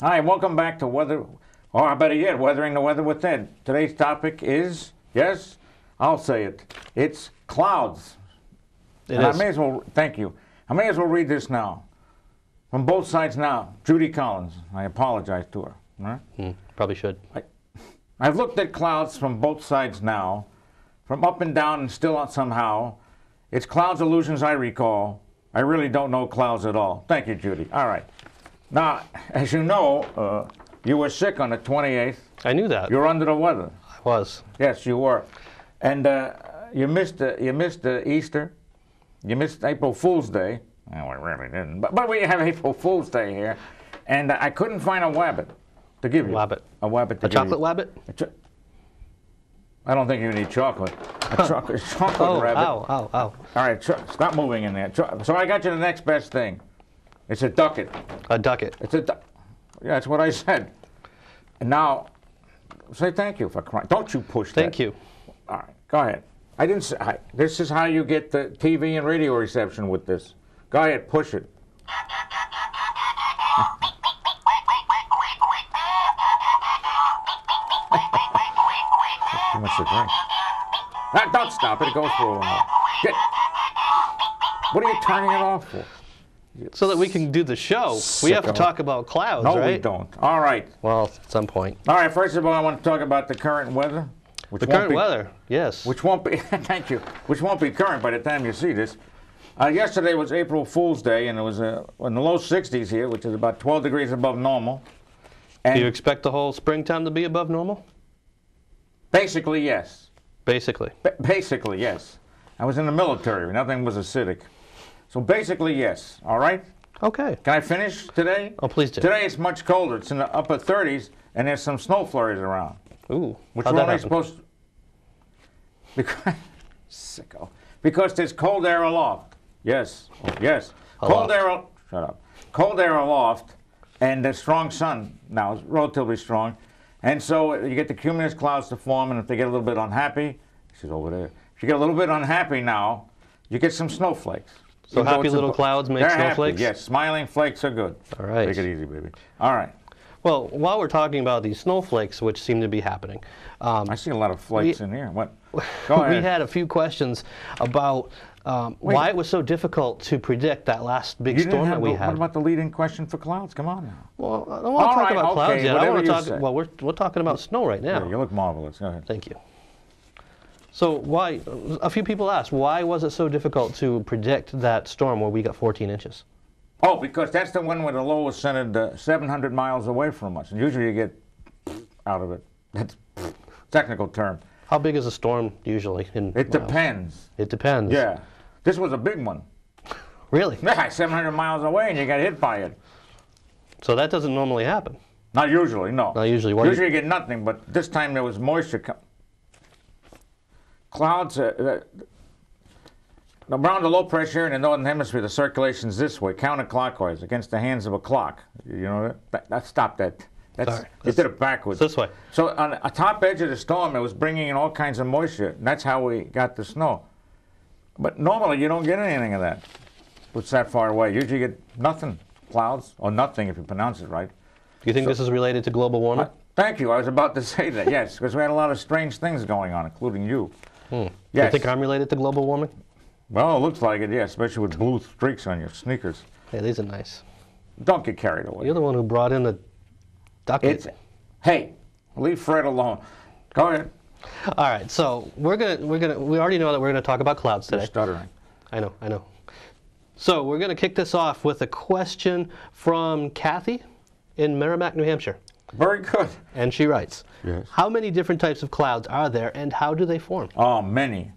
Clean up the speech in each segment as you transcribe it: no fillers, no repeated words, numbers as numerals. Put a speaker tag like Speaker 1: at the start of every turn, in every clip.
Speaker 1: Hi, welcome back to Weather, or better yet, Weathering the Weather with Ed. Today's topic is, yes, I'll say it, it's clouds. And I may as well, thank you, I may as well read this now. From both sides now, Judy Collins. I apologize to her. Right?
Speaker 2: Probably should.
Speaker 1: I've looked at clouds from both sides now, from up and down and still somehow. It's clouds illusions I recall. I really don't know clouds at all. Thank you, Judy. All right. Now, as you know, you were sick on the 28th.
Speaker 2: I knew that.
Speaker 1: You were under the weather.
Speaker 2: I was.
Speaker 1: Yes, you were. And you missed Easter. You missed April Fool's Day. Well, we really didn't. But we have April Fool's Day here. And I couldn't find a wabbit to give you.
Speaker 2: Wabbit.
Speaker 1: A wabbit to
Speaker 2: give you. A chocolate wabbit?
Speaker 1: I don't think you need chocolate. A chocolate rabbit.
Speaker 2: Ow.
Speaker 1: All right, stop moving in there. So I got you the next best thing. It's a ducket.
Speaker 2: A ducket.
Speaker 1: It's a yeah, that's what I said. And now, say thank you for crying. Don't you push that.
Speaker 2: Thank you.
Speaker 1: All right, go ahead. I didn't say, this is how you get the TV and radio reception with this. Go ahead, push it. Too much to drink. Don't stop it. It goes for a while. What are you turning it off for?
Speaker 2: So that we can do the show. We have to talk about clouds, right?
Speaker 1: No, we don't. All right.
Speaker 2: Well, at some point.
Speaker 1: All right. First of all, I want to talk about the current weather.
Speaker 2: The current weather, yes.
Speaker 1: Which won't be, thank you, which won't be current by the time you see this. Yesterday was April Fool's Day, and it was in the low 60s here, which is about 12 degrees above normal. And
Speaker 2: do you expect the whole springtime to be above normal?
Speaker 1: Basically, yes.
Speaker 2: Basically?
Speaker 1: Basically, yes. I was in the military. Nothing was acidic. So basically, yes. All right?
Speaker 2: Okay.
Speaker 1: Can I finish today?
Speaker 2: Oh, please do.
Speaker 1: Today it's much colder. It's in the upper 30s, and there's some snow flurries around.
Speaker 2: Ooh.
Speaker 1: Which we're only supposed to... Because, sicko. Because there's cold air aloft. Yes. Yes. Cold air... Shut up. Cold air aloft, and the strong sun now is relatively strong. And so you get the cumulus clouds to form, and if they get a little bit unhappy, she's over there. If you get a little bit unhappy now, you get some snowflakes.
Speaker 2: So happy little clouds make snowflakes?
Speaker 1: Happy. Yes, smiling flakes are good.
Speaker 2: All right.
Speaker 1: Take it easy, baby. All right.
Speaker 2: Well, while we're talking about these snowflakes, which seem to be happening.
Speaker 1: I see a lot of flakes in here. What? Go ahead.
Speaker 2: We had a few questions about why it was so difficult to predict that last big storm that we had.
Speaker 1: What about the leading question for clouds? Come on now.
Speaker 2: Well, I don't want to talk about clouds yet. I want to talk.
Speaker 1: Well,
Speaker 2: we're talking about snow right now.
Speaker 1: Yeah, you look marvelous. Go ahead.
Speaker 2: Thank you. So why? A few people asked, why was it so difficult to predict that storm where we got 14 inches?
Speaker 1: Oh, because that's the one where the low was centered 700 miles away from us. And usually you get out of it. That's a technical term.
Speaker 2: How big is a storm usually?
Speaker 1: It depends.
Speaker 2: It depends.
Speaker 1: Yeah. This was a big one.
Speaker 2: Really?
Speaker 1: Yeah, 700 miles away and you got hit by it.
Speaker 2: So that doesn't normally happen?
Speaker 1: Not usually, no.
Speaker 2: Not usually.
Speaker 1: Usually you get nothing, but this time there was moisture. Clouds, around the low pressure in the northern hemisphere, the circulation's this way, counterclockwise, against the hands of a clock. You know that? Stop that.
Speaker 2: Sorry.
Speaker 1: You did it backwards.
Speaker 2: This way.
Speaker 1: So on the top edge of the storm, it was bringing in all kinds of moisture. And that's how we got the snow. But normally you don't get anything of that. It's that far away. Usually you get nothing, clouds, or nothing if you pronounce it right.
Speaker 2: Do you think this is related to global warming?
Speaker 1: Thank you. I was about to say that, yes, because we had a lot of strange things going on, including you.
Speaker 2: Yes.
Speaker 1: Do
Speaker 2: you think I'm related to global warming?
Speaker 1: Well, it looks like it, yes, especially with blue streaks on your sneakers.
Speaker 2: Hey, these are nice.
Speaker 1: Don't get carried away.
Speaker 2: You're the one who brought in the ducket.
Speaker 1: Hey, leave Fred alone. Go ahead.
Speaker 2: All right, so we already know that we're gonna talk about clouds today.
Speaker 1: You're stuttering.
Speaker 2: I know. So we're gonna kick this off with a question from Kathy in Merrimack, New Hampshire.
Speaker 1: Very good.
Speaker 2: And she writes,
Speaker 1: yes.
Speaker 2: How many different types of clouds are there, and how do they form?
Speaker 1: Oh, many.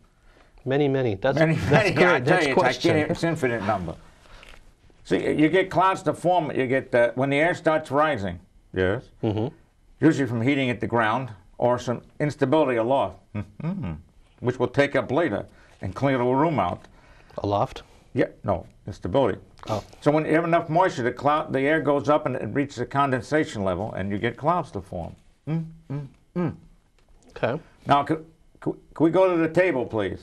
Speaker 2: Many. That's
Speaker 1: many.
Speaker 2: Great. Next question.
Speaker 1: It's infinite number. See, you get clouds to form. You get when the air starts rising. Yes. Usually from heating at the ground or some instability aloft, which we'll take up later and clear the room out.
Speaker 2: Aloft?
Speaker 1: Yeah. No, instability.
Speaker 2: Oh.
Speaker 1: So when you have enough moisture, the air goes up and it reaches a condensation level, and you get clouds to form.
Speaker 2: Okay.
Speaker 1: Now, can we go to the table, please?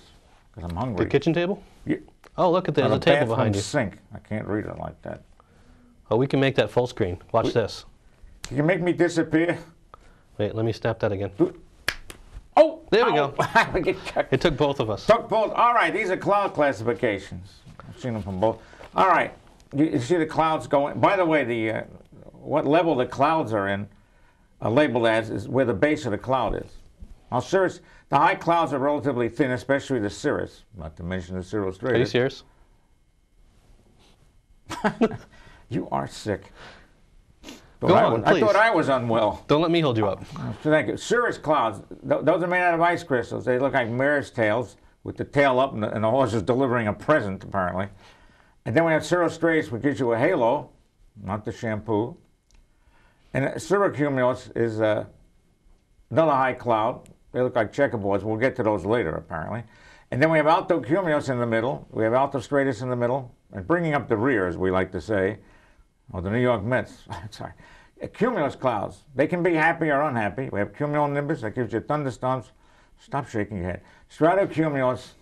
Speaker 1: Because I'm hungry.
Speaker 2: The kitchen table?
Speaker 1: Yeah.
Speaker 2: Oh, look at there's a table behind you.
Speaker 1: Sink. I can't read it like that.
Speaker 2: Oh, we can make that full screen. Watch this.
Speaker 1: You can make me disappear.
Speaker 2: Wait, let me snap that again.
Speaker 1: Oh!
Speaker 2: There we go.
Speaker 1: It
Speaker 2: It took both of us.
Speaker 1: took both. All right, these are cloud classifications. I've seen them from both. All right, you see the clouds going. By the way, the what level the clouds are in, labeled as, is where the base of the cloud is. Now, cirrus, the high clouds are relatively thin, especially the cirrus, not to mention the CIRROSTRATUS.
Speaker 2: Are you serious?
Speaker 1: You are sick.
Speaker 2: Go on,
Speaker 1: I
Speaker 2: please.
Speaker 1: thought I was unwell.
Speaker 2: Don't let me hold you up.
Speaker 1: Thank you. Cirrus clouds, those are made out of ice crystals. They look like mare's tails with the tail up and the horse is delivering a present, apparently. And then we have CIRROSTRATUS, which gives you a halo, not the shampoo. And CIRROCUMULUS is another high cloud. They look like checkerboards. We'll get to those later, apparently. And then we have ALTOCUMULUS in the middle. We have ALTOSTRATUS in the middle. And bringing up the rear, as we like to say, or the New York Mets, sorry. Cumulus clouds, they can be happy or unhappy. We have cumulonimbus, that gives you thunderstorms. Stop shaking your head. STRATOCUMULUS,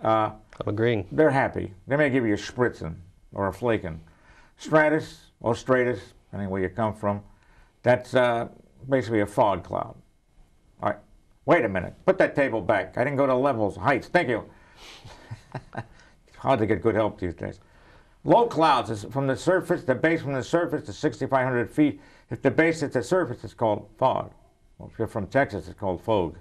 Speaker 2: I'm agreeing.
Speaker 1: they're happy. They may give you a spritzing or a flaking. Stratus or stratus, depending where you come from, that's basically a fog cloud. All right, wait a minute. Put that table back. I didn't go to levels, heights. Thank you. Hard to get good help these days. Low clouds is from the surface, the base from the surface to 6,500 feet. If the base is the surface, it's called fog. Well, if you're from Texas, it's called fog.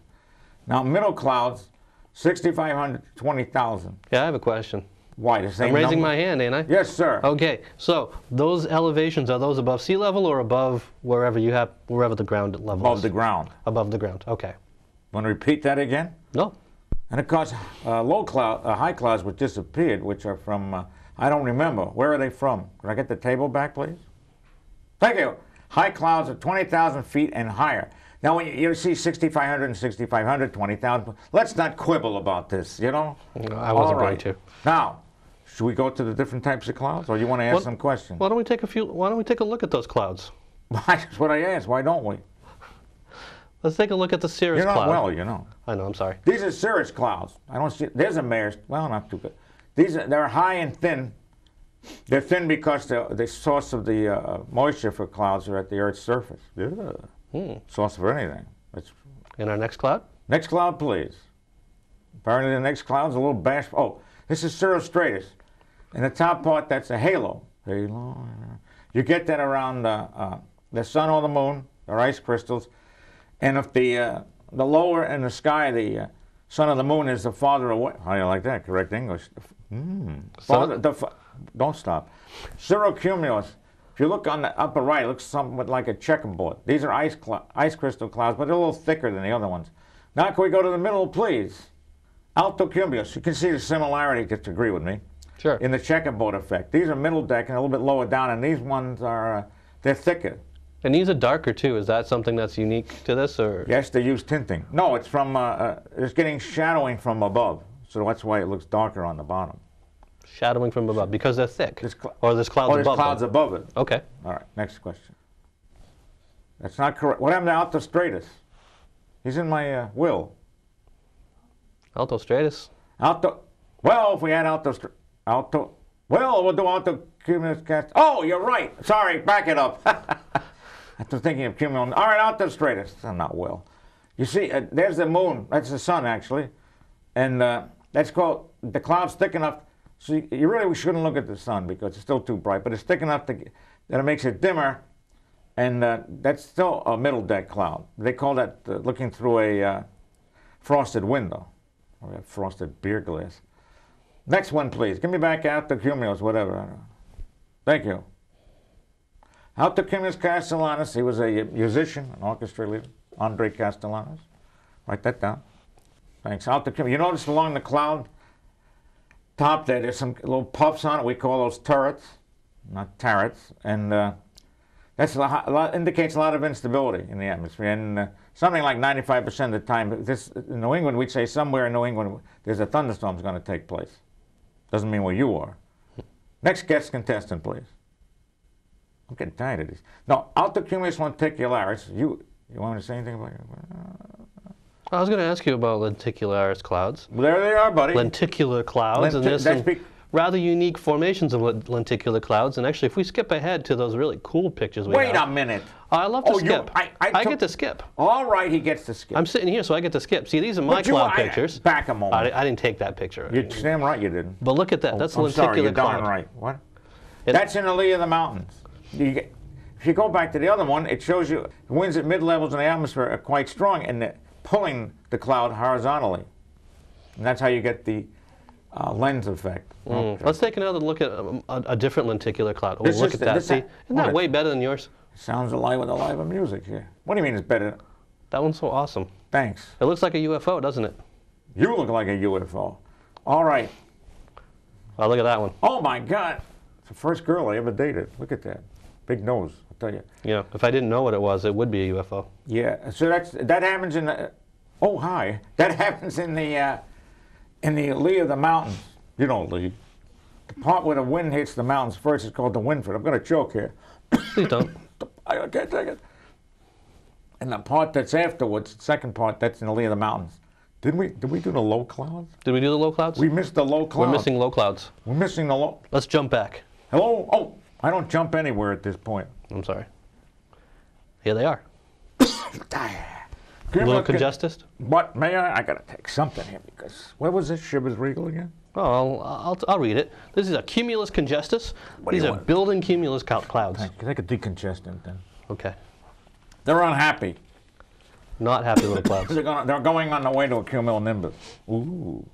Speaker 1: Now, middle clouds, 6,500 to 20,000.
Speaker 2: Yeah, I have a question.
Speaker 1: Why? The same
Speaker 2: I'm raising
Speaker 1: number?
Speaker 2: my hand, ain't I?
Speaker 1: Yes, sir.
Speaker 2: Okay, so those elevations, are those above sea level or above wherever the ground level
Speaker 1: Above
Speaker 2: is?
Speaker 1: the ground.
Speaker 2: Above the ground, okay.
Speaker 1: Want to repeat that again?
Speaker 2: No.
Speaker 1: And of course, high clouds which disappeared, which are from, I don't remember. Where are they from? Can I get the table back, please? Thank you. High clouds are 20,000 feet and higher. Now, when you see 6,500 and 6,500, 20,000, let's not quibble about this, you know?
Speaker 2: No, I wasn't going to.
Speaker 1: Now, should we go to the different types of clouds, or you want to ask some questions?
Speaker 2: Why don't we take a look at those clouds?
Speaker 1: That's what I asked. Why don't we?
Speaker 2: Let's take a look at the cirrus
Speaker 1: You're not
Speaker 2: cloud.
Speaker 1: well, you know.
Speaker 2: I know, I'm sorry.
Speaker 1: These are cirrus clouds. I don't see. There's a mare's. Well, not too good. They're high and thin. They're thin because the source of the moisture for clouds are at the Earth's surface. Source for anything.
Speaker 2: In our next cloud?
Speaker 1: Next cloud, please. Apparently, the next cloud's a little bashful. Oh, this is CIRROSTRATUS. In the top part, that's a halo. Halo. You get that around the sun or the moon. They're ice crystals. And if the lower in the sky, the sun or the moon is the farther away. How do you like that? Correct English. Don't stop. CIRROCUMULUS. If you look on the upper right, it looks somewhat like a checkerboard. These are ice crystal clouds, but they're a little thicker than the other ones. Now, can we go to the middle, please? ALTOCUMULUS. You can see the similarity, just agree with me.
Speaker 2: Sure.
Speaker 1: In the checkerboard effect. These are middle deck and a little bit lower down, and these ones are, they're thicker.
Speaker 2: And these are darker too. Is that something that's unique to this, or?
Speaker 1: Yes, they use tinting. No, it's from, it's getting shadowing from above, so that's why it looks darker on the bottom.
Speaker 2: Shadowing from above, because they're thick? Or there's clouds above
Speaker 1: there's clouds above it.
Speaker 2: Okay.
Speaker 1: All right, next question. That's not correct. What happened to ALTOSTRATUS? He's in my will.
Speaker 2: ALTOSTRATUS?
Speaker 1: Well, if we had well, we'll do ALTOCUMULUS cast. Oh, you're right. Sorry, back it up. I was thinking of cumulus. All right, ALTOSTRATUS. I'm not well. You see, there's the moon. That's the sun, actually. And that's called, the cloud's thick enough. So you really shouldn't look at the sun because it's still too bright. But it's thick enough that it makes it dimmer. And that's still a middle deck cloud. They call that looking through a frosted window. Or a frosted beer glass. Next one, please. Give me back ALTOCUMULUS, whatever. Thank you. ALTOCUMULUS Castellanos. He was a musician, an orchestra leader. Andre Castellanos. Write that down. Thanks. ALTOCUMULUS. You notice along the cloud top there's some little puffs on it. We call those turrets, not turrets. And that's indicates a lot of instability in the atmosphere. And something like 95% of the time, in New England, we'd say somewhere in New England there's a thunderstorm going to take place. Doesn't mean where you are. Next guest contestant, please. I'm getting tired of this. No, ALTOCUMULUS lenticularis. You want me to say anything about it?
Speaker 2: I was going to ask you about lenticularis clouds.
Speaker 1: Well, there they are, buddy.
Speaker 2: Lenticular clouds. rather unique formations of lenticular clouds. And actually, if we skip ahead to those really cool pictures we have.
Speaker 1: Wait a minute.
Speaker 2: I love to skip. I get to skip.
Speaker 1: All right, he gets to skip.
Speaker 2: I'm sitting here, so I get to skip. See, these are my cloud pictures.
Speaker 1: Back a moment.
Speaker 2: I didn't take that picture.
Speaker 1: You're damn right you didn't.
Speaker 2: But look at that. That's a lenticular
Speaker 1: sorry, you're
Speaker 2: cloud.
Speaker 1: darn right. What? That's in the lee of the mountains. If you go back to the other one, it shows you the winds at mid-levels in the atmosphere are quite strong and they're pulling the cloud horizontally. And that's how you get the lens effect. Okay.
Speaker 2: Let's take another look at a different lenticular cloud. Oh, look at that. See, isn't that way better than yours?
Speaker 1: Sounds alive with a live of music here. What do you mean it's better?
Speaker 2: That one's so awesome.
Speaker 1: Thanks.
Speaker 2: It looks like a UFO, doesn't it?
Speaker 1: You look like a UFO. All right.
Speaker 2: Oh, look at that one.
Speaker 1: Oh, my God. It's the first girl I ever dated. Look at that. Big nose, I'll tell you.
Speaker 2: Yeah, if I didn't know what it was, it would be a UFO.
Speaker 1: Yeah, so that happens in the, oh, hi. That happens in the lee of the mountains. You know, lee. The part where the wind hits the mountains first is called the windford. I'm going to choke here.
Speaker 2: Please don't.
Speaker 1: I can't take it. And the part that's afterwards, the second part, that's in the lee of the mountains. Did we do the low clouds?
Speaker 2: Did we do the low clouds?
Speaker 1: We missed the low clouds.
Speaker 2: We're missing low clouds.
Speaker 1: We're missing the low.
Speaker 2: Let's jump back.
Speaker 1: Hello? Oh, I don't jump anywhere at this point.
Speaker 2: I'm sorry. Here they are.
Speaker 1: A
Speaker 2: little congested?
Speaker 1: What, may I? I got to take something here because, what was this, Shivers Regal again?
Speaker 2: Oh, I'll read it. This is a cumulus congestus. These are building cumulus clouds.
Speaker 1: Take a decongestant then.
Speaker 2: Okay.
Speaker 1: They're unhappy.
Speaker 2: Not happy little clouds.
Speaker 1: They're going on the way to a cumulonimbus. Ooh.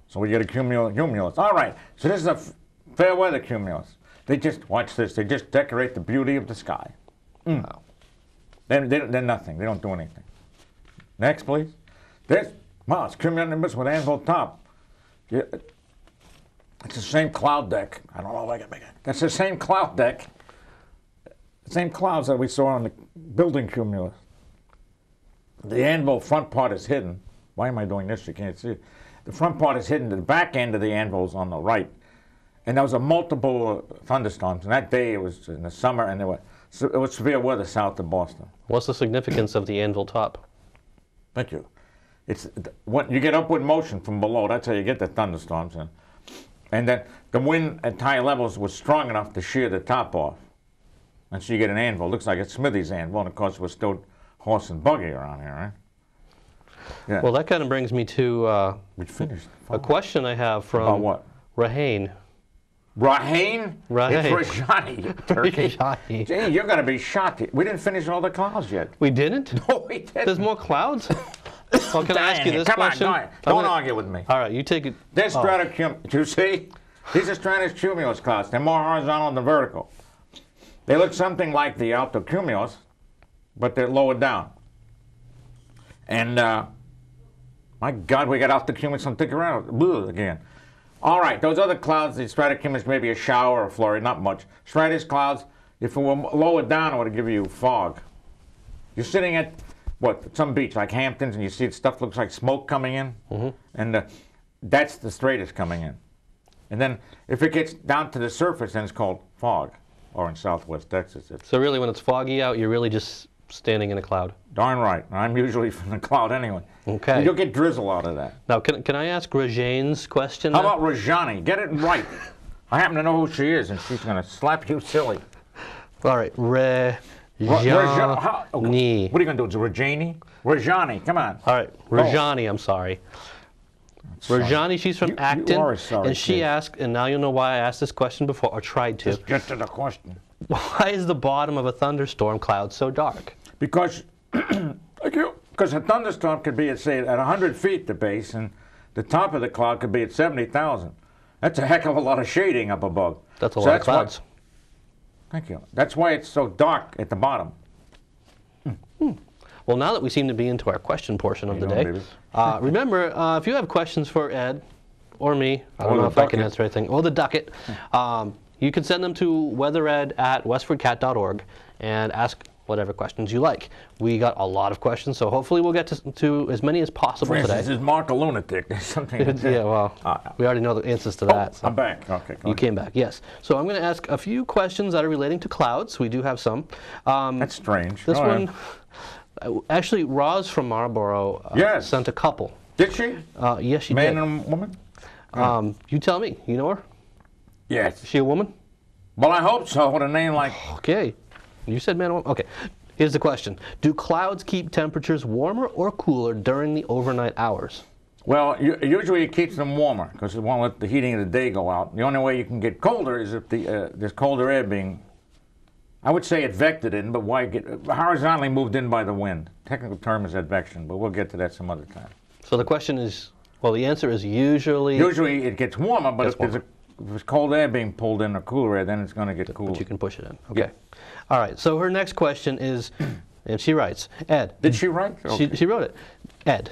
Speaker 1: So we get a cumulus. All right. So this is a fair weather cumulus. They just, watch this, they just decorate the beauty of the sky. Wow. They're nothing. They don't do anything. Next, please. Wow, it's cumulonimbus with anvil top. Yeah, it's the same cloud deck. I don't know if I can make it. That's the same cloud deck. The same clouds that we saw on the building cumulus. The anvil front part is hidden. Why am I doing this? You can't see it. The front part is hidden. The back end of the anvil is on the right. And there was a multiple thunderstorms. And that day it was in the summer, and it was severe weather south of Boston.
Speaker 2: What's the significance of the anvil top?
Speaker 1: Thank you. It's what you get upward motion from below. That's how you get the thunderstorms. And then the wind at high levels was strong enough to shear the top off. And so you get an anvil. Looks like it's Smithy's anvil. And of course, we're still horse and buggy around here, right? Yeah.
Speaker 2: Well, that kind of brings me to
Speaker 1: we finished.
Speaker 2: A question I have from
Speaker 1: About what?
Speaker 2: Rahane.
Speaker 1: Rahane?
Speaker 2: Rahane.
Speaker 1: It's Rajani, Turkey.
Speaker 2: Rajani.
Speaker 1: Gee, you're going to be shot. We didn't finish all the clouds yet.
Speaker 2: We didn't?
Speaker 1: No, we didn't.
Speaker 2: There's more clouds? Well, can I ask you this
Speaker 1: Come
Speaker 2: question?
Speaker 1: on, don't argue with me.
Speaker 2: All right, you take it.
Speaker 1: They're stratocumulus. You see? These are stratocumulus clouds. They're more horizontal than vertical. They look something like the ALTOCUMULUS, but they're lower down. And, my God, we got ALTOCUMULUS and think around again. All right, those other clouds, the stratocumulus, maybe a shower or a flurry, not much. Stratus clouds, if it were lower down, it would give you fog. You're sitting at, what, some beach like Hamptons, and you see stuff looks like smoke coming in, and that's the stratus coming in. And then if it gets down to the surface, then it's called fog, or in Southwest Texas.
Speaker 2: So really, when it's foggy out, you're really just standing in a cloud.
Speaker 1: Darn right. I'm usually from the cloud anyway.
Speaker 2: Okay.
Speaker 1: You'll get drizzle out of that.
Speaker 2: Now, can I ask Rajane's question?
Speaker 1: How about Rajani? Get it right. I happen to know who she is, and she's going to slap you silly.
Speaker 2: All right. Rajani.
Speaker 1: What are you going to do? It's Rajani? Rajani, come on.
Speaker 2: All right. Rajani, I'm sorry. Rajani, she's from Acton,
Speaker 1: you are sorry,
Speaker 2: and she
Speaker 1: kid.
Speaker 2: asked, and now you'll know why I asked this question before, or tried to.
Speaker 1: Just get to the question.
Speaker 2: Why is the bottom of a thunderstorm cloud so dark?
Speaker 1: Because, because a thunderstorm could be at, say, at 100 feet at the base, and the top of the cloud could be at 70,000. That's a heck of a lot of shading up above.
Speaker 2: That's a lot of clouds.
Speaker 1: Thank you. That's why it's so dark at the bottom.
Speaker 2: Well, now that we seem to be into our question portion of the day, remember, if you have questions for Ed or me, I don't know if I can answer anything, or the Ducket, you can send them to weathered@westfordcat.org and ask whatever questions you like. We got a lot of questions, so hopefully we'll get to as many as possible today.
Speaker 1: Is Mark a lunatic? There's something.
Speaker 2: Yeah, well, we already know the answers to that. So.
Speaker 1: I'm back. Okay,
Speaker 2: you came back, yes. So I'm going to ask a few questions that are relating to clouds. We do have some.
Speaker 1: That's strange.
Speaker 2: This one, actually, Roz from Marlboro sent a couple.
Speaker 1: Did she?
Speaker 2: Yes, she
Speaker 1: Man
Speaker 2: did.
Speaker 1: and woman?
Speaker 2: You tell me. You know her?
Speaker 1: Yes.
Speaker 2: Is she a woman?
Speaker 1: Well, I hope so, with a name like...
Speaker 2: Okay. You said man or woman? Okay. Here's the question. Do clouds keep temperatures warmer or cooler during the overnight hours?
Speaker 1: Well, usually it keeps them warmer, because it won't let the heating of the day go out. The only way you can get colder is if there's colder air being, I would say advected in, but why get horizontally moved in by the wind. Technical term is advection, but we'll get to that some other time.
Speaker 2: So the question is, well, the answer is usually...
Speaker 1: Usually it gets warmer, but if there's cold air being pulled in or cooler air, then it's going to get cooler.
Speaker 2: But you can push it in. Okay. Yeah. All right. So her next question is, and she writes, Ed.
Speaker 1: Did she write? Okay.
Speaker 2: She wrote it. Ed.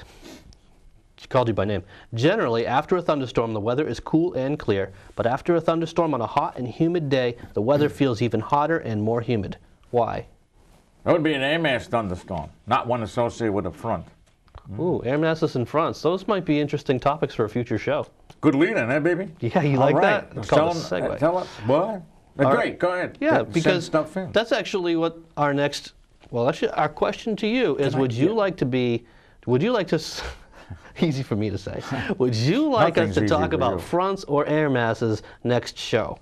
Speaker 2: She called you by name. Generally, after a thunderstorm, the weather is cool and clear, but after a thunderstorm on a hot and humid day, the weather feels even hotter and more humid. Why?
Speaker 1: That would be an air mass thunderstorm, not one associated with a front.
Speaker 2: Ooh, air masses and fronts. Those might be interesting topics for a future show.
Speaker 1: Good lead-in, eh, baby?
Speaker 2: Yeah, you like that? It's called a segue.
Speaker 1: Tell us what? Great, go ahead.
Speaker 2: Yeah, because that's actually what our next, well, actually, our question to you is, would you like to, easy for me to say, would you like us to talk about fronts or air masses next show?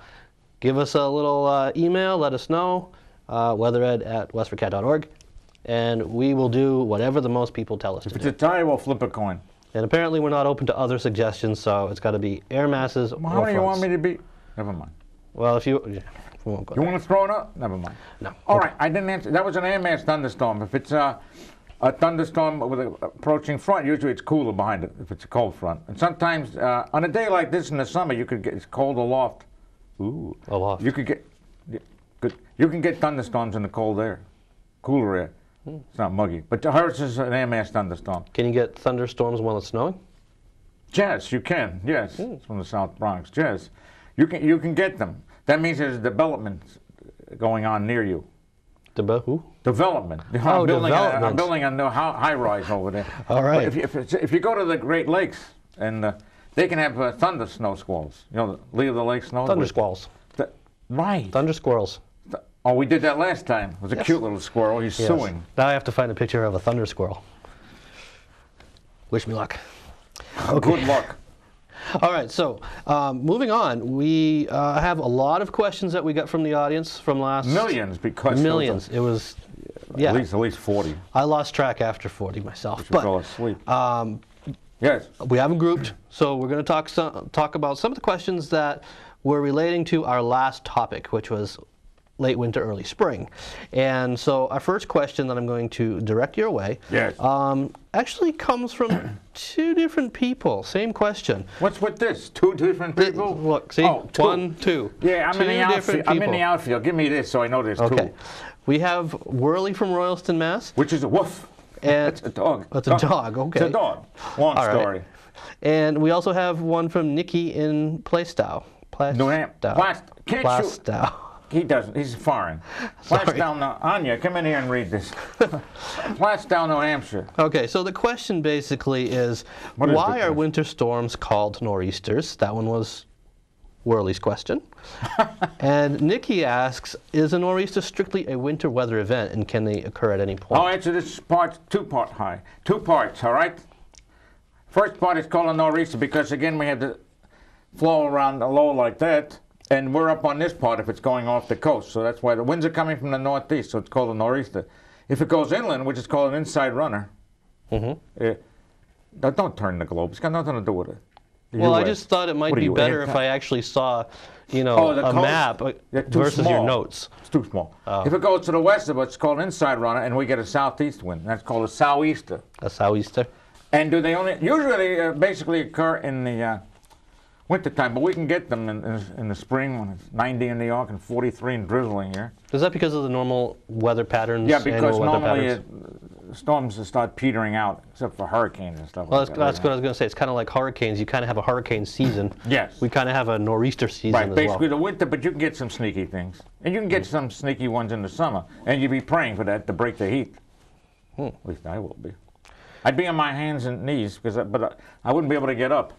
Speaker 2: Give us a little email, let us know, weathered@westforcat.org, and we will do whatever the most people tell us to do.
Speaker 1: If it's a tie, we'll flip a coin.
Speaker 2: And apparently we're not open to other suggestions, so it's got to be air masses or fronts.
Speaker 1: How many you want me to be? Never mind.
Speaker 2: Well, if you... we won't go there.
Speaker 1: You want to throw it up? Never mind.
Speaker 2: No.
Speaker 1: All right, I didn't answer. That was an air mass thunderstorm. If it's a thunderstorm with an approaching front, usually it's cooler behind it if it's a cold front. And sometimes, on a day like this in the summer, you could get, it's cold aloft. Ooh.
Speaker 2: Aloft.
Speaker 1: You could get, you can get thunderstorms in the cold air, cooler air. It's not muggy. But hers is an air mass thunderstorm.
Speaker 2: Can you get thunderstorms while it's snowing?
Speaker 1: Yes, you can. Yes, it's from the South Bronx. Yes, you can get them. That means there's development going on near you.
Speaker 2: Who?
Speaker 1: Development.
Speaker 2: Oh, development.
Speaker 1: I'm building a new high-rise over there.
Speaker 2: All right.
Speaker 1: If you go to the Great Lakes, and they can have thunder snow squalls. You know, the Lee of the Lake snow.
Speaker 2: Thunder squalls.
Speaker 1: Right.
Speaker 2: Thunder squirrels.
Speaker 1: Oh, we did that last time. It was a cute little squirrel. He's suing.
Speaker 2: Now I have to find a picture of a thunder squirrel. Wish me luck.
Speaker 1: Okay. Good luck.
Speaker 2: All right, so moving on, we have a lot of questions that we got from the audience from last...
Speaker 1: Millions, because...
Speaker 2: Millions. It was... Yeah.
Speaker 1: At least 40.
Speaker 2: I lost track after 40 myself.
Speaker 1: But fell asleep. Yes.
Speaker 2: We have them grouped, so we're going to talk about some of the questions that were relating to our last topic, which was late winter, early spring. And so our first question that I'm going to direct your way actually comes from two different people. Same question.
Speaker 1: What's with this? Two different people?
Speaker 2: Look, see? Oh, one, two.
Speaker 1: Yeah, I'm in the outfield. I'm in the outfield. Give me this so I know there's two.
Speaker 2: We have Whirly from Royalston, Mass.
Speaker 1: Which is a woof.
Speaker 2: And
Speaker 1: that's a dog.
Speaker 2: That's a dog, okay.
Speaker 1: It's a dog. Long story.
Speaker 2: Right. And we also have one from Nikki in Plaistow.
Speaker 1: New Hampshire.
Speaker 2: Plaistow.
Speaker 1: He doesn't. He's foreign. Plaistow, Anya, come in here and read this. Plaistow, New Hampshire.
Speaker 2: Okay, so the question basically is, why are winter storms called nor'easters? That one was Whirly's question. And Nikki asks, is a nor'easter strictly a winter weather event, and can they occur at any point?
Speaker 1: I'll answer this part, two parts, all right? First part is called a nor'easter because, again, we have the flow around the low like that. And we're up on this part if it's going off the coast. So that's why the winds are coming from the northeast, so it's called a nor'easter. If it goes inland, which is called an inside runner, don't turn the globe. It's got nothing to do with it.
Speaker 2: Well, I just thought it might be better if I actually saw, you know, a map versus your notes.
Speaker 1: It's too small. If it goes to the west of it, it's called an inside runner, and we get a southeast wind. That's called a sou'easter.
Speaker 2: A sou'easter.
Speaker 1: And do they only usually basically occur in the wintertime, but we can get them in the spring when it's 90 in New York and 43 and drizzling here.
Speaker 2: Is that because of the normal weather patterns?
Speaker 1: Yeah, because normally storms start petering out, except for hurricanes and stuff.
Speaker 2: Well, that's what I was going to say. It's kind of like hurricanes. You kind of have a hurricane season.
Speaker 1: Yes.
Speaker 2: We kind of have a nor'easter season
Speaker 1: as well.
Speaker 2: Right,
Speaker 1: basically the winter, but you can get some sneaky things. And you can get some sneaky ones in the summer. And you'd be praying for that to break the heat. At least I will be. I'd be on my hands and knees, but I wouldn't be able to get up.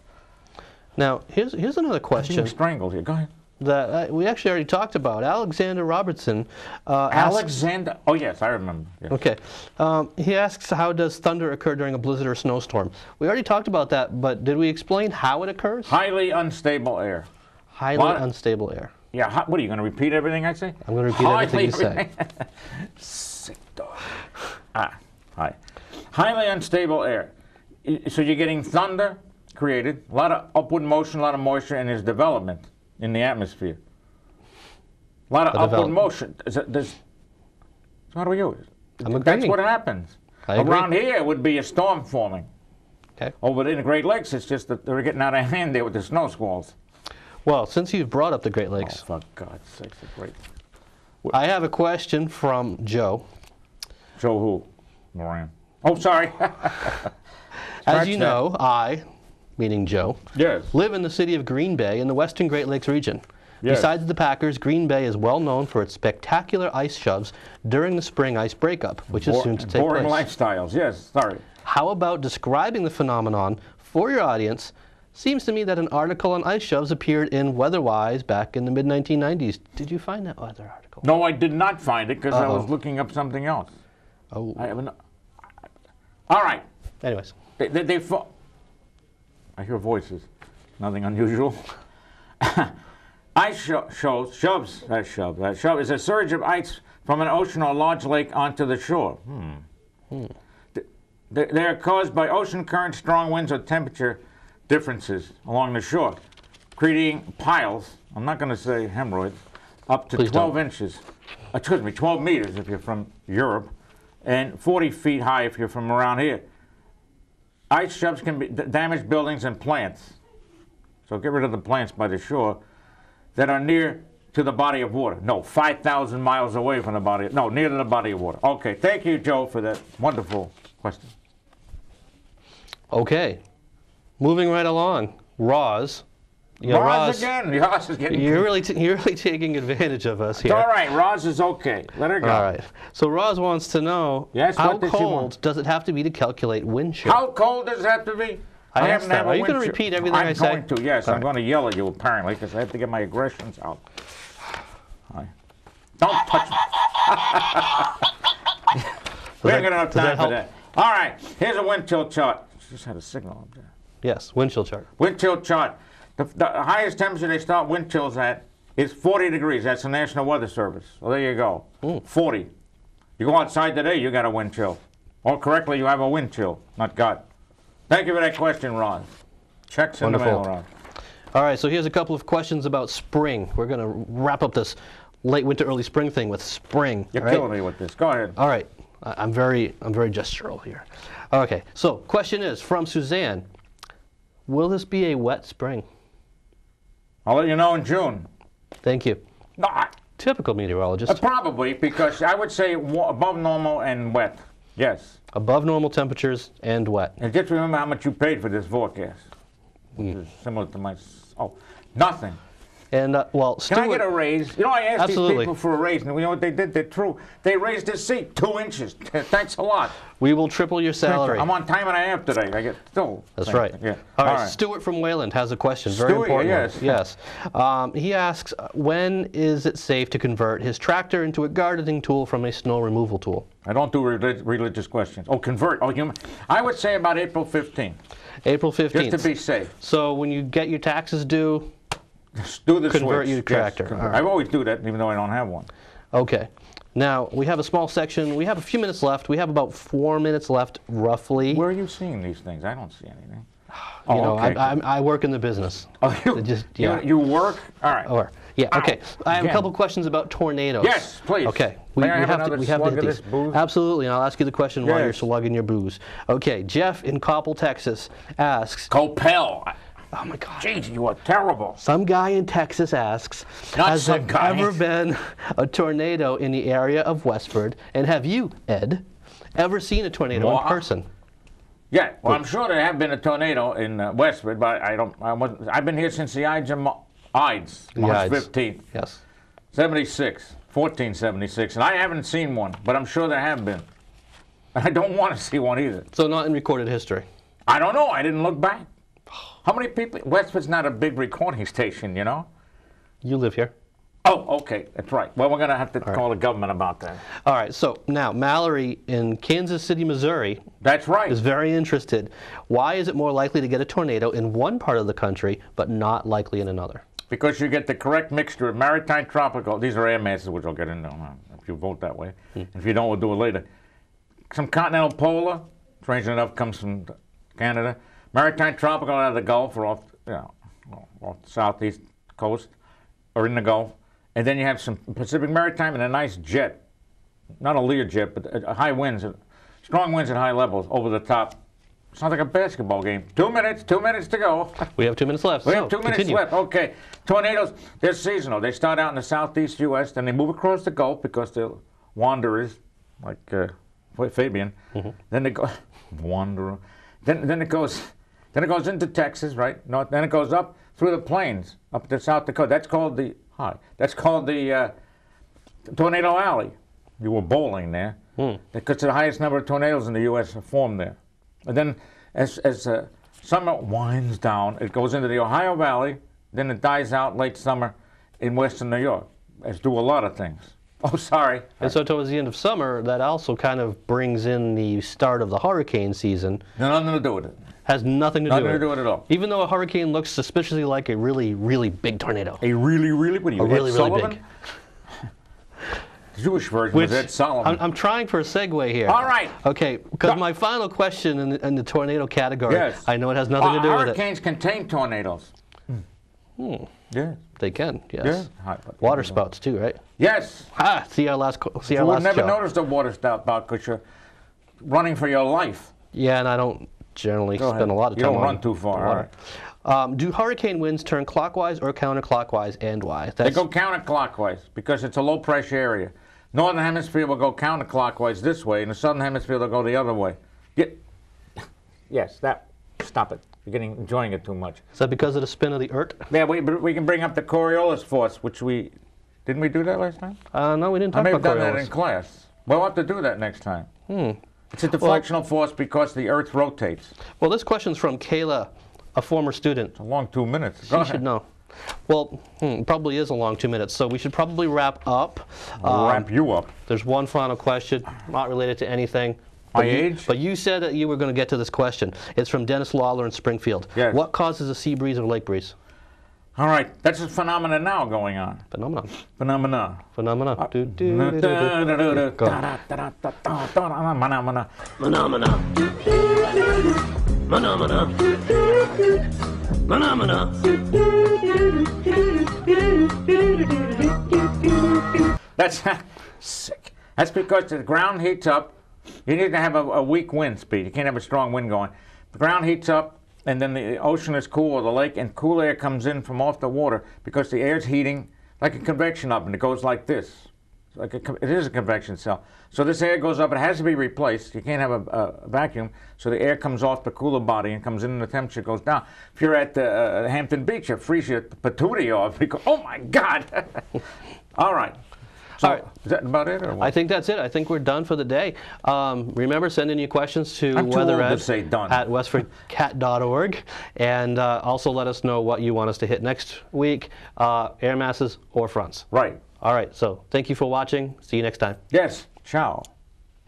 Speaker 2: Now, here's another question.
Speaker 1: I'm strangled here. Go ahead.
Speaker 2: that we actually already talked about. Alexander Robertson
Speaker 1: Alexander, oh yes, I remember. Yes.
Speaker 2: Okay. He asks, how does thunder occur during a blizzard or snowstorm? We already talked about that, but did we explain how it occurs?
Speaker 1: Highly unstable air.
Speaker 2: Highly unstable air.
Speaker 1: Yeah, what are you going to repeat everything I say?
Speaker 2: I'm going to repeat everything you say.
Speaker 1: Sick dog. Hi. Highly unstable air. So you're getting thunder created, a lot of upward motion, a lot of moisture in its development in the atmosphere. A lot of upward motion. So how do we use it?
Speaker 2: I'm agreeing.
Speaker 1: That's what happens. Around here it would be a storm forming.
Speaker 2: Okay. Over
Speaker 1: in the Great Lakes, it's just that they're getting out of hand there with the snow squalls.
Speaker 2: Well, since you've brought up the Great Lakes.
Speaker 1: Oh, for God's sake, it's great.
Speaker 2: I have a question from Joe.
Speaker 1: Joe who? Moran. Oh, sorry.
Speaker 2: As you know, I, meaning Joe,
Speaker 1: yes,
Speaker 2: live in the city of Green Bay in the western Great Lakes region.
Speaker 1: Yes.
Speaker 2: Besides the Packers, Green Bay is well known for its spectacular ice shoves during the spring ice breakup, which is soon to take
Speaker 1: boring
Speaker 2: place.
Speaker 1: Lifestyles, yes, sorry.
Speaker 2: How about describing the phenomenon for your audience? Seems to me that an article on ice shoves appeared in Weatherwise back in the mid-1990s. Did you find that other article?
Speaker 1: No, I did not find it because I was looking up something else.
Speaker 2: Oh.
Speaker 1: I haven't. All right.
Speaker 2: Anyways.
Speaker 1: I hear voices. Nothing unusual. Ice shoves. That shove is a surge of ice from an ocean or large lake onto the shore. They are caused by ocean currents, strong winds, or temperature differences along the shore, creating piles. I'm not going to say hemorrhoids. Up to 12 inches. Excuse me, 12 meters if you're from Europe, and 40 feet high if you're from around here. Ice shoves can damage buildings and plants. So get rid of the plants by the shore that are near to the body of water. No, 5,000 miles away from the body. No, near to the body of water. Okay, thank you, Joe, for that wonderful question.
Speaker 2: Okay, moving right along. Roz.
Speaker 1: Roz again. Roz is getting.
Speaker 2: You're really taking advantage of us here.
Speaker 1: It's all right. Roz is okay. Let her go.
Speaker 2: All right. So Roz wants to know, how cold does it have to be to calculate wind chill?
Speaker 1: How cold does it have to be?
Speaker 2: I asked that. Are you going to repeat everything I say?
Speaker 1: I'm going to, yes. I'm going to yell at you, apparently, because I have to get my aggressions out. Don't touch me. We haven't got enough time for that. All right. Here's a wind chill chart. Just had a signal up there.
Speaker 2: Yes, wind chill chart.
Speaker 1: Wind chill chart. The highest temperature they start wind chills at is 40 degrees. That's the National Weather Service. So there you go. 40. You go outside today, you got a wind chill. Or correctly, you have a wind chill, not God. Thank you for that question, Ron. Checks in the mail, Ron.
Speaker 2: All right, so here's a couple of questions about spring. We're going to wrap up this late winter, early spring thing with spring.
Speaker 1: You're killing me with this. Go ahead.
Speaker 2: All right. I'm very gestural here. Okay, so question is from Suzanne. Will this be a wet spring?
Speaker 1: I'll let you know in June.
Speaker 2: Thank you.
Speaker 1: No,
Speaker 2: typical meteorologist.
Speaker 1: Probably, because I would say above normal and wet. Yes.
Speaker 2: Above normal temperatures and wet.
Speaker 1: And just remember how much you paid for this forecast. Which is similar to my... Oh, nothing.
Speaker 2: And, well, Stuart...
Speaker 1: Can I get a raise? You know, I asked these people for a raise, and you know what they did? They're true. They raised the seat 2 inches. Thanks a lot.
Speaker 2: We will triple your salary.
Speaker 1: I'm on time and a half today. I get still.
Speaker 2: That's right.
Speaker 1: Yeah.
Speaker 2: All right. Stuart from Wayland has a question. Very important.
Speaker 1: Yes.
Speaker 2: Yes. He asks, when is it safe to convert his tractor into a gardening tool from a snow removal tool?
Speaker 1: I don't do religious questions. Oh, convert. Oh, I would say about April 15th.
Speaker 2: April 15th.
Speaker 1: Just to be safe.
Speaker 2: So when you get your taxes due,
Speaker 1: do the
Speaker 2: convert
Speaker 1: switch.
Speaker 2: your tractor.
Speaker 1: Yes, I always do that, even though I don't have one.
Speaker 2: Okay. Now, we have a small section. We have a few minutes left. We have about 4 minutes left, roughly.
Speaker 1: Where are you seeing these things? I don't see anything.
Speaker 2: You know, okay. I work in the business.
Speaker 1: Oh, you work? All right.
Speaker 2: Yeah, okay. I have a couple questions about tornadoes.
Speaker 1: Yes, please.
Speaker 2: Okay.
Speaker 1: We have to hit
Speaker 2: these. Absolutely, and I'll ask you the question while you're slugging your booze. Okay, Jeff in Coppell, Texas asks...
Speaker 1: Coppell.
Speaker 2: Oh my God.
Speaker 1: Jeez, you are terrible.
Speaker 2: Some guy in Texas asks, has there ever been a tornado in the area of Westford? And have you, Ed, ever seen a tornado in person?
Speaker 1: Yeah, well, I'm sure there have been a tornado in Westford, but I've been here since the Ides, March 15th.
Speaker 2: Yes.
Speaker 1: 1476, and I haven't seen one, but I'm sure there have been. And I don't want to see one either.
Speaker 2: So not in recorded history?
Speaker 1: I don't know. I didn't look back. How many people? Westford's not a big recording station, you know.
Speaker 2: You live here.
Speaker 1: Oh, okay, that's right. Well, we're going to have to call the government about that.
Speaker 2: All right, so now Mallory in Kansas City, Missouri.
Speaker 1: That's right.
Speaker 2: Is very interested. Why is it more likely to get a tornado in one part of the country, but not likely in another?
Speaker 1: Because you get the correct mixture of maritime tropical, these are air masses, which I'll get into if you vote that way. If you don't, we'll do it later. Some continental polar, strangely enough, comes from Canada. Maritime tropical out of the Gulf or off the southeast coast or in the Gulf. And then you have some Pacific maritime and a nice jet, not a Learjet, but high winds, strong winds at high levels over the top. Sounds like a basketball game. 2 minutes to go.
Speaker 2: We have 2 minutes left.
Speaker 1: We have 2 minutes left. Okay. Tornadoes, they're seasonal. They start out in the southeast U.S., then they move across the Gulf because they're wanderers, like Fabian. Then they go, wanderer. Then it goes into Texas, right? North. Then it goes up through the plains, up to South Dakota. That's called the Tornado Alley. You were bowling there. Because the highest number of tornadoes in the U.S. are formed there. And then as summer winds down, it goes into the Ohio Valley, then it dies out late summer in western New York, as do a lot of things. Oh, sorry.
Speaker 2: And so towards the end of summer, that also kind of brings in the start of the hurricane season.
Speaker 1: Nothing to do with it.
Speaker 2: Has nothing to do with it.
Speaker 1: Nothing to do with it at all.
Speaker 2: Even though a hurricane looks suspiciously like a really, really big tornado.
Speaker 1: A really, really, what are you,
Speaker 2: a really, really big.
Speaker 1: The Jewish version was Ed Solomon.
Speaker 2: I'm trying for a segue here.
Speaker 1: All right.
Speaker 2: Okay, because my final question in the tornado category,
Speaker 1: yes.
Speaker 2: I know it has nothing to do with it.
Speaker 1: Hurricanes contain tornadoes. Yeah.
Speaker 2: They can, yes.
Speaker 1: Yeah.
Speaker 2: Water spouts too, right?
Speaker 1: Yes.
Speaker 2: See our last show.
Speaker 1: You would never notice the water spout because you're running for your life.
Speaker 2: Yeah, and I don't generally spend a lot of time on
Speaker 1: You don't run too far. All right.
Speaker 2: Do hurricane winds turn clockwise or counterclockwise, and why?
Speaker 1: They go counterclockwise because it's a low pressure area. Northern hemisphere will go counterclockwise this way, and the southern hemisphere will go the other way. Yes, stop it. You're enjoying it too much.
Speaker 2: Is that because of the spin of the Earth?
Speaker 1: Yeah, we can bring up the Coriolis force, which didn't we do that last time?
Speaker 2: No, we didn't talk about Coriolis.
Speaker 1: I may have done that in class. We'll have to do that next time. It's a deflectional force because the Earth rotates.
Speaker 2: Well, this question's from Kayla, a former student.
Speaker 1: It's a long 2 minutes.
Speaker 2: She should know. Well, probably is a long 2 minutes, so we should probably wrap up.
Speaker 1: Wrap you up.
Speaker 2: There's one final question, not related to anything.
Speaker 1: My age?
Speaker 2: But you said that you were going to get to this question. It's from Dennis Lawler in Springfield.
Speaker 1: Yes.
Speaker 2: What causes a sea breeze or lake breeze?
Speaker 1: All right, that's a phenomenon now going on.
Speaker 2: Phenomenon.
Speaker 1: Phenomena.
Speaker 2: Phenomena.
Speaker 1: Phenomena.
Speaker 3: Phenomena. Phenomena. Phenomena.
Speaker 1: That's sick. That's because the ground heats up. You need to have a weak wind speed. You can't have a strong wind going. The ground heats up, and then the ocean is cool, or the lake, and cool air comes in from off the water because the air's heating like a convection oven. It goes like this. It is a convection cell. So this air goes up. It has to be replaced. You can't have a vacuum. So the air comes off the cooler body and comes in, and the temperature goes down. If you're at Hampton Beach, you freeze your patootie off because, oh my God! All right. So,
Speaker 2: all right.
Speaker 1: Is that about it? Or what?
Speaker 2: I think that's it. I think we're done for the day. Remember, send in your questions to weathered@westfordcat.org, and also let us know what you want us to hit next week, air masses or fronts.
Speaker 1: Right.
Speaker 2: All right, so thank you for watching. See you next time.
Speaker 1: Yes. Ciao.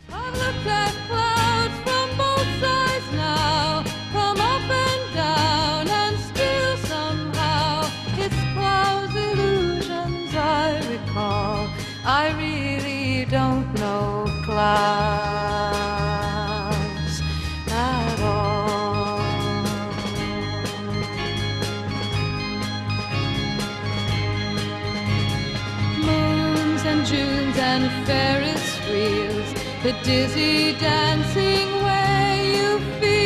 Speaker 4: I've looked at clouds from both sides now, from up and down, and still somehow it's clouds' illusions I recall. I really don't know clouds at all. Moons and Junes and Ferris wheels, the dizzy dancing way you feel.